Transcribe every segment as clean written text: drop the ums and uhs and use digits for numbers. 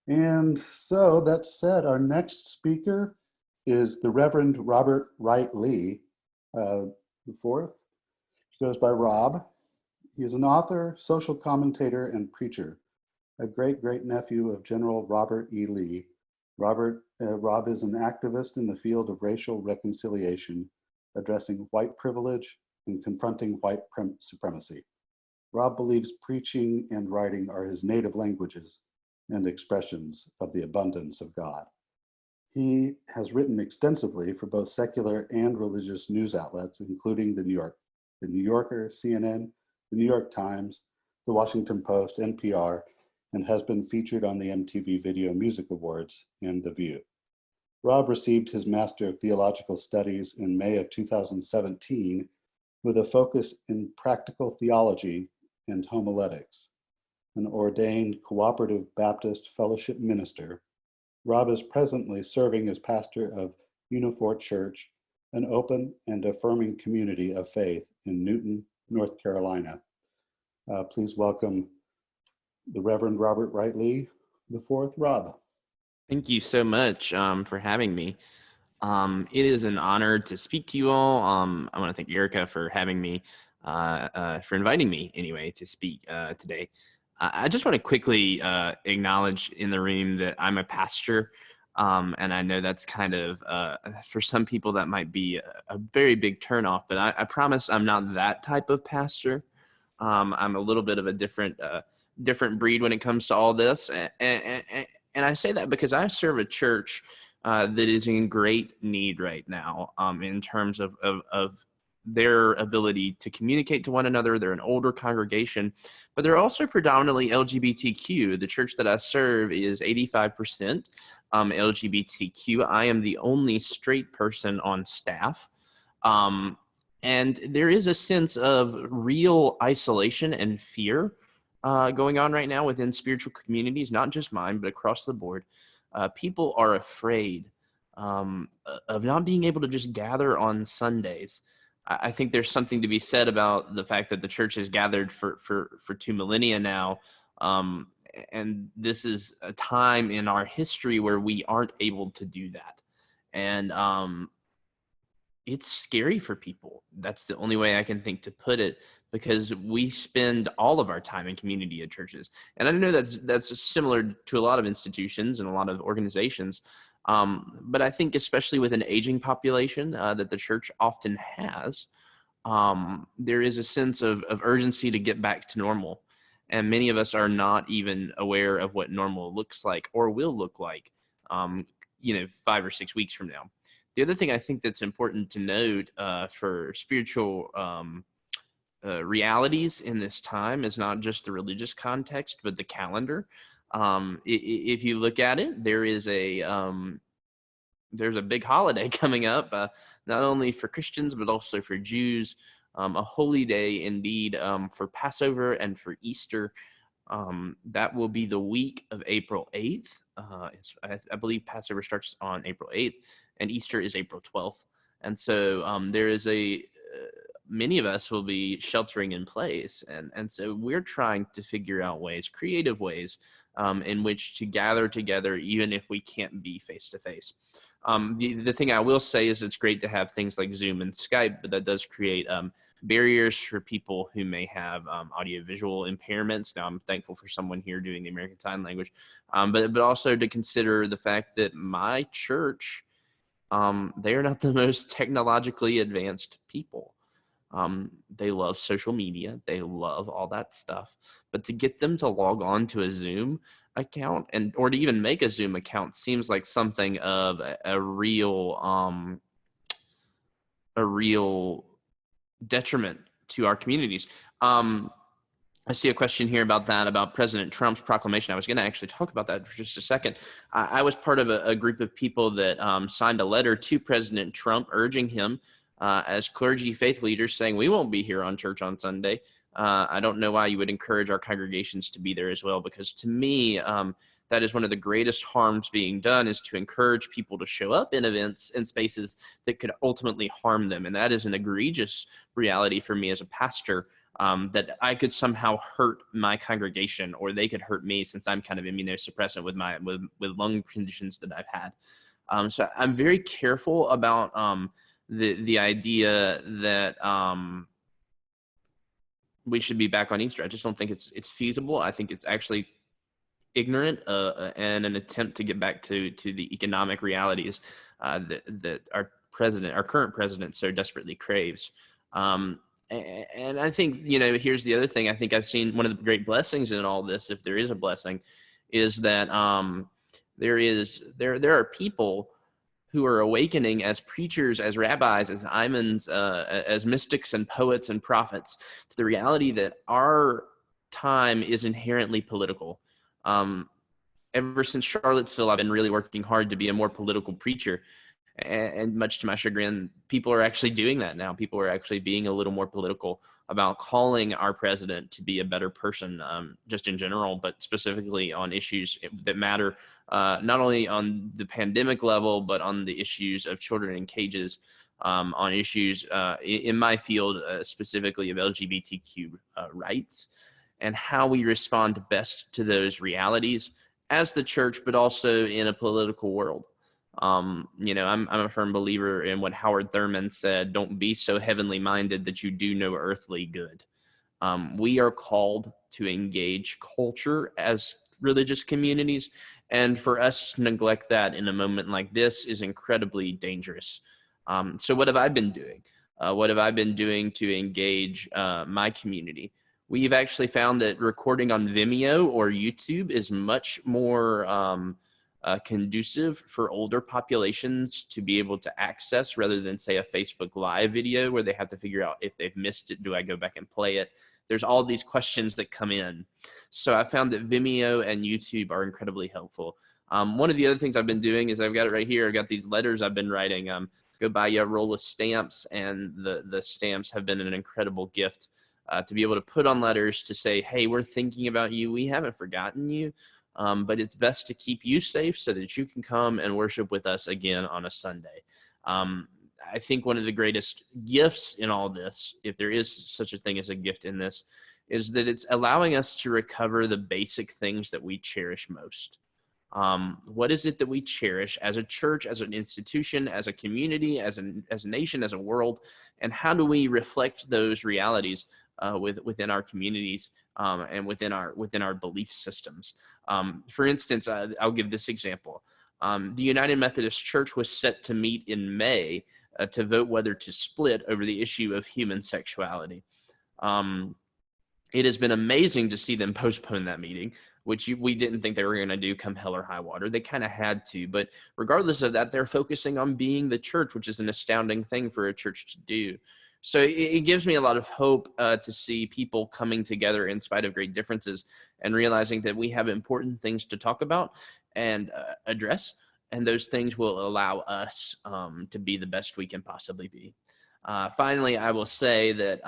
And so that said, our next speaker is the Reverend Robert Wright Lee, the fourth. He goes by Rob. He is an author, social commentator, and preacher, a great nephew of General Robert E. Lee. Rob is an activist in the field of racial reconciliation, addressing white privilege and confronting white supremacy. Rob believes preaching and writing are his native languages and expressions of the abundance of God. He has written extensively for both secular and religious news outlets, including the New Yorker, CNN, the New York Times, the Washington Post, NPR, and has been featured on the MTV Video Music Awards and The View. Rob received his Master of Theological Studies in May of 2017 with a focus in practical theology and homiletics. An ordained Cooperative Baptist Fellowship minister, Rob is presently serving as pastor of Unifort Church, an open and affirming community of faith in Newton, North Carolina. Please welcome the Reverend Robert Wright Lee, the fourth. Rob. Thank you so much for having me. It is an honor to speak to you all. I want to thank Erica for having me, for inviting me anyway to speak today. I just want to quickly acknowledge in the room that I'm a pastor, and I know that's kind of, for some people that might be a very big turnoff, but I promise I'm not that type of pastor. I'm a little bit of a different breed when it comes to all this, and I say that because I serve a church that is in great need right now in terms of their ability to communicate to one another. They're an older congregation, but they're also predominantly LGBTQ. The church that I serve is 85% LGBTQ. I am the only straight person on staff. And there is a sense of real isolation and fear going on right now within spiritual communities, not just mine, but across the board. People are afraid of not being able to just gather on Sundays. I think there's something to be said about the fact that the church has gathered for 2 millennia now. And this is a time in our history where we aren't able to do that. And it's scary for people. That's the only way I can think to put it, because we spend all of our time in community at churches. And I know that's similar to a lot of institutions and a lot of organizations. But I think especially with an aging population that the church often has, there is a sense of urgency to get back to normal. And many of us are not even aware of what normal looks like or will look like, 5 or 6 weeks from now. The other thing I think that's important to note for spiritual realities in this time is not just the religious context, but the calendar. If you look at it, there's a big holiday coming up, not only for Christians, but also for Jews, a holy day indeed for Passover and for Easter. That will be the week of April 8th. I believe Passover starts on April 8th and Easter is April 12th. And so there is many of us will be sheltering in place. And so we're trying to figure out creative ways in which to gather together, even if we can't be face to face. The thing I will say is it's great to have things like Zoom and Skype, but that does create barriers for people who may have audiovisual impairments. Now, I'm thankful for someone here doing the American Sign Language, but also to consider the fact that my church, they are not the most technologically advanced people. They love social media. They love all that stuff. But to get them to log on to a Zoom account or to even make a Zoom account seems like something of a real detriment to our communities. I see a question here about President Trump's proclamation. I was going to actually talk about that for just a second. I was part of a group of people that signed a letter to President Trump urging him as clergy faith leaders, saying we won't be here on church on Sunday. I don't know why you would encourage our congregations to be there as well, because to me, that is one of the greatest harms being done, is to encourage people to show up in events and spaces that could ultimately harm them. And that is an egregious reality for me as a pastor, that I could somehow hurt my congregation, or they could hurt me, since I'm kind of immunosuppressant with lung conditions that I've had. So I'm very careful about the idea that we should be back on Easter. I just don't think it's feasible. I think it's actually ignorant and an attempt to get back to the economic realities that our current president so desperately craves. And I think, here's the other thing. I think I've seen one of the great blessings in all this, if there is a blessing, is that there are people who are awakening as preachers, as rabbis, as imams, as mystics and poets and prophets, to the reality that our time is inherently political. Ever since Charlottesville, I've been really working hard to be a more political preacher. And much to my chagrin, people are actually doing that now. People are actually being a little more political about calling our president to be a better person, just in general, but specifically on issues that matter, not only on the pandemic level, but on the issues of children in cages, on issues in my field, specifically of LGBTQ rights, and how we respond best to those realities as the church, but also in a political world. I'm a firm believer in what Howard Thurman said: don't be so heavenly minded that you do no earthly good. We are called to engage culture as religious communities, and for us to neglect that in a moment like this is incredibly dangerous. So what have I been doing? What have I been doing to engage my community? We've actually found that recording on Vimeo or YouTube is much more conducive for older populations to be able to access, rather than, say, a Facebook Live video where they have to figure out, if they've missed it, do I go back and play it? There's all these questions that come in. So I found that Vimeo and YouTube are incredibly helpful. One of the other things I've been doing is, I've got it right here. I've got these letters I've been writing. Go buy you a roll of stamps, and the stamps have been an incredible gift to be able to put on letters to say, hey, we're thinking about you. We haven't forgotten you. But it's best to keep you safe so that you can come and worship with us again on a Sunday. I think one of the greatest gifts in all this, if there is such a thing as a gift in this, is that it's allowing us to recover the basic things that we cherish most. What is it that we cherish as a church, as an institution, as a community, as a nation, as a world? And how do we reflect those realities within our communities and within our belief systems? For instance, I'll give this example. The United Methodist Church was set to meet in May to vote whether to split over the issue of human sexuality. It has been amazing to see them postpone that meeting, which we didn't think they were going to do come hell or high water. They kind of had to, but regardless of that, they're focusing on being the church, which is an astounding thing for a church to do. So it gives me a lot of hope to see people coming together in spite of great differences, and realizing that we have important things to talk about and address, and those things will allow us to be the best we can possibly be. Finally, I will say that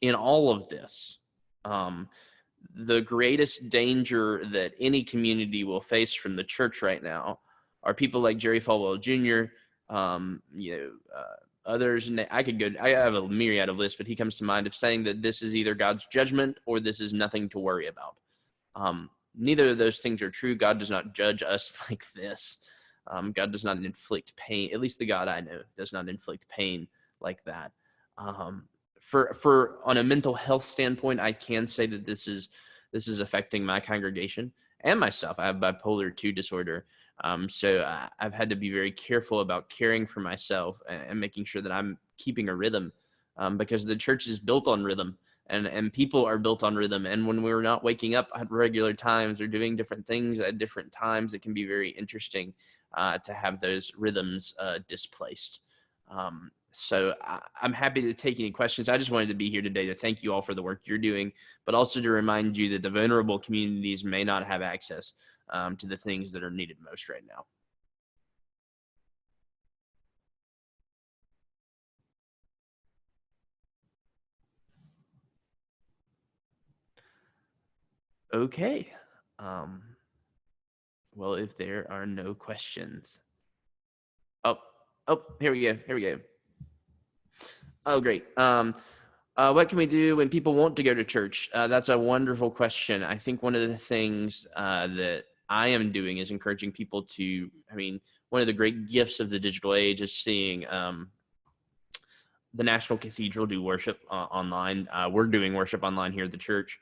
in all of this, the greatest danger that any community will face from the church right now are people like Jerry Falwell Jr., others. And I have a myriad of lists, but he comes to mind, of saying that this is either God's judgment or this is nothing to worry about. Neither of those things are true. God does not judge us like this. God does not inflict pain. At least the God I know does not inflict pain like that. For on a mental health standpoint, I can say that this is affecting my congregation and myself. I have bipolar 2 disorder. So I've had to be very careful about caring for myself and making sure that I'm keeping a rhythm, because the church is built on rhythm, and people are built on rhythm. And when we're not waking up at regular times or doing different things at different times, it can be very interesting to have those rhythms displaced. So I'm happy to take any questions. I just wanted to be here today to thank you all for the work you're doing, but also to remind you that the vulnerable communities may not have access to the things that are needed most right now. Okay. Well, if there are no questions. Oh, here we go. Oh, great. What can we do when people want to go to church? That's a wonderful question. I think one of the things that I am doing is encouraging people to, one of the great gifts of the digital age is seeing the National Cathedral do worship online. We're doing worship online here at the church.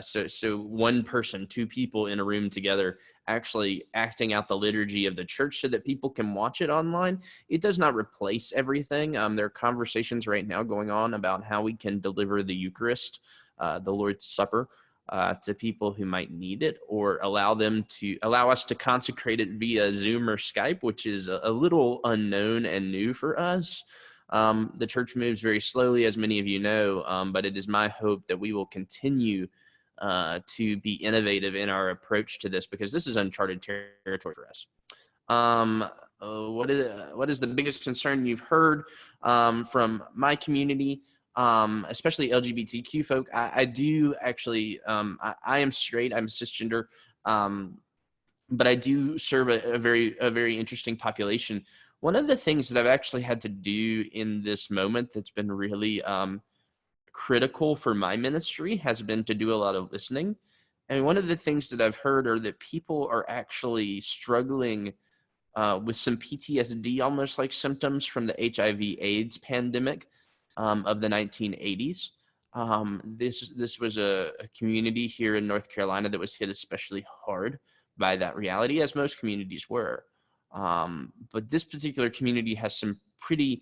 So one person, two people in a room together, actually acting out the liturgy of the church so that people can watch it online. It does not replace everything. There are conversations right now going on about how we can deliver the Eucharist, the Lord's Supper, to people who might need it, or allow us to consecrate it via Zoom or Skype, which is a little unknown and new for us. The church moves very slowly, as many of you know, but it is my hope that we will continue to be innovative in our approach to this, because this is uncharted territory for us. What is the biggest concern you've heard from my community, especially LGBTQ folk? I do actually, I am straight, I'm cisgender, but I do serve a very interesting population. One of the things that I've actually had to do in this moment that's been really critical for my ministry has been to do a lot of listening. And one of the things that I've heard are that people are actually struggling with some PTSD, almost like symptoms from the HIV/AIDS pandemic of the 1980s. This was a community here in North Carolina that was hit especially hard by that reality, as most communities were. But this particular community has some pretty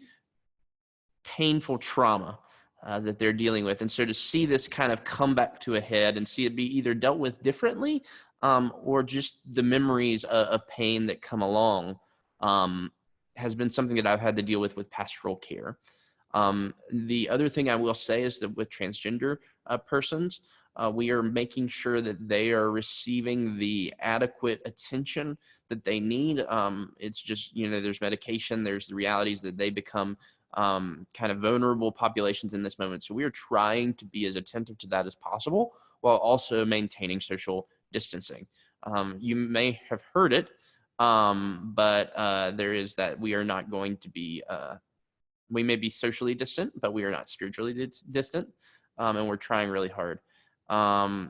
painful trauma that they're dealing with. And so to see this kind of come back to a head and see it be either dealt with differently or just the memories of pain that come along has been something that I've had to deal with pastoral care. The other thing I will say is that with transgender persons, we are making sure that they are receiving the adequate attention that they need. It's just, there's medication, there's the realities that they become kind of vulnerable populations in this moment. So we are trying to be as attentive to that as possible while also maintaining social distancing. You may have heard it, but there is that we are not going to be, we may be socially distant, but we are not spiritually distant. And we're trying really hard. So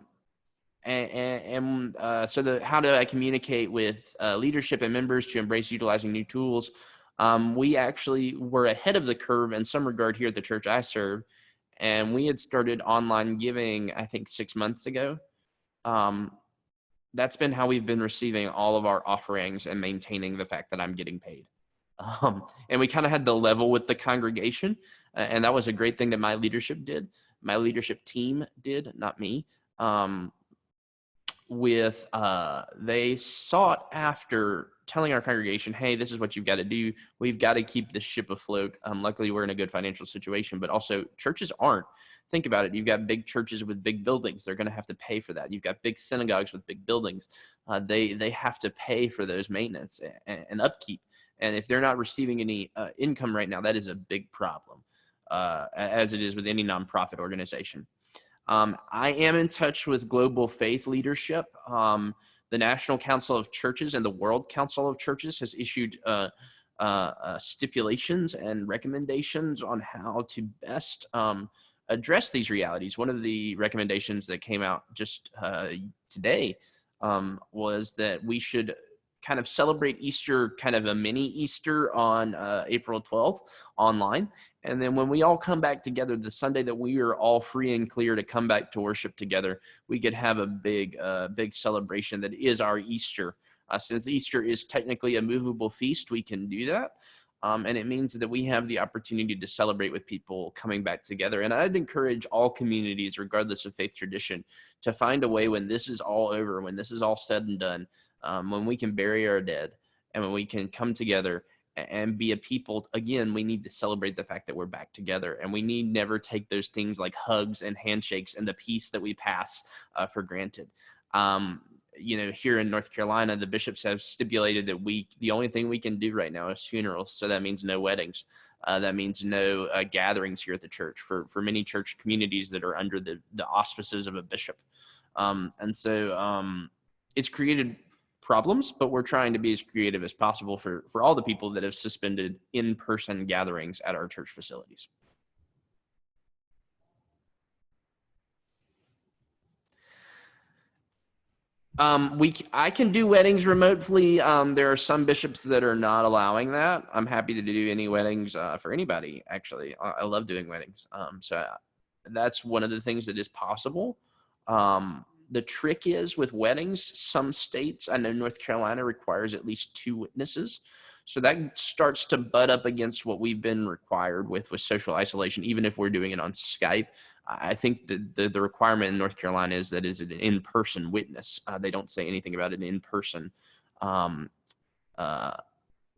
how do I communicate with leadership and members to embrace utilizing new tools? We actually were ahead of the curve in some regard here at the church I serve, and we had started online giving, I think 6 months ago. That's been how we've been receiving all of our offerings and maintaining the fact that I'm getting paid. And we kind of had the level with the congregation, and that was a great thing that my leadership did. My leadership team did, not me. They sought after telling our congregation, hey, this is what you've got to do. We've got to keep the ship afloat. Luckily, we're in a good financial situation, but also churches aren't. Think about it. You've got big churches with big buildings. They're going to have to pay for that. You've got big synagogues with big buildings. They have to pay for those maintenance and upkeep. And if they're not receiving any income right now, that is a big problem, as it is with any nonprofit organization. I am in touch with global faith leadership. The National Council of Churches and the World Council of Churches has issued stipulations and recommendations on how to best address these realities. One of the recommendations that came out just today was that we should kind of celebrate Easter, kind of a mini Easter on April 12th online. And then when we all come back together, the Sunday that we are all free and clear to come back to worship together, we could have a big celebration that is our Easter. Since Easter is technically a movable feast, we can do that. And it means that we have the opportunity to celebrate with people coming back together. And I'd encourage all communities, regardless of faith tradition, to find a way when this is all over, when this is all said and done, when we can bury our dead and when we can come together and be a people. Again, we need to celebrate the fact that we're back together, and we need never take those things like hugs and handshakes and the peace that we pass for granted. Here in North Carolina, the bishops have stipulated that the only thing we can do right now is funerals. So that means no weddings. That means no gatherings here at the church for many church communities that are under the auspices of a bishop. It's created problems, but we're trying to be as creative as possible for all the people that have suspended in-person gatherings at our church facilities. I can do weddings remotely. There are some bishops that are not allowing that. I'm happy to do any weddings for anybody. Actually, I love doing weddings. So that's one of the things that is possible. The trick is with weddings, some states, I know North Carolina requires at least 2 witnesses. So that starts to butt up against what we've been required with social isolation, even if we're doing it on Skype. I think the requirement in North Carolina is that is an in-person witness. They don't say anything about an in-person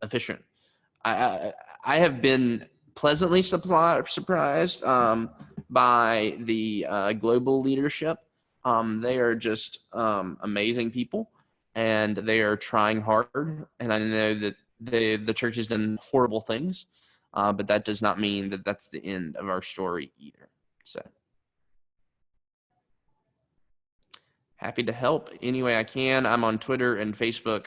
officiant. I have been pleasantly surprised by the global leadership. They are just amazing people, and they are trying hard. And I know that the church has done horrible things, but that does not mean that that's the end of our story either. So happy to help any way I can. I'm on Twitter and Facebook,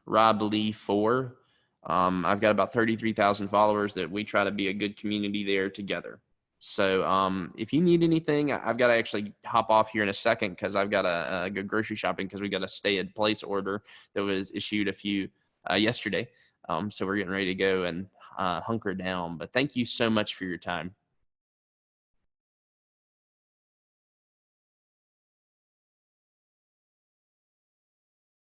Rob Lee 4. I've got about 33,000 followers that we try to be a good community there together. So if you need anything, I've got to actually hop off here in a second because I've got to go grocery shopping because we got a stay-in-place order that was issued yesterday. So we're getting ready to go and hunker down. But thank you so much for your time.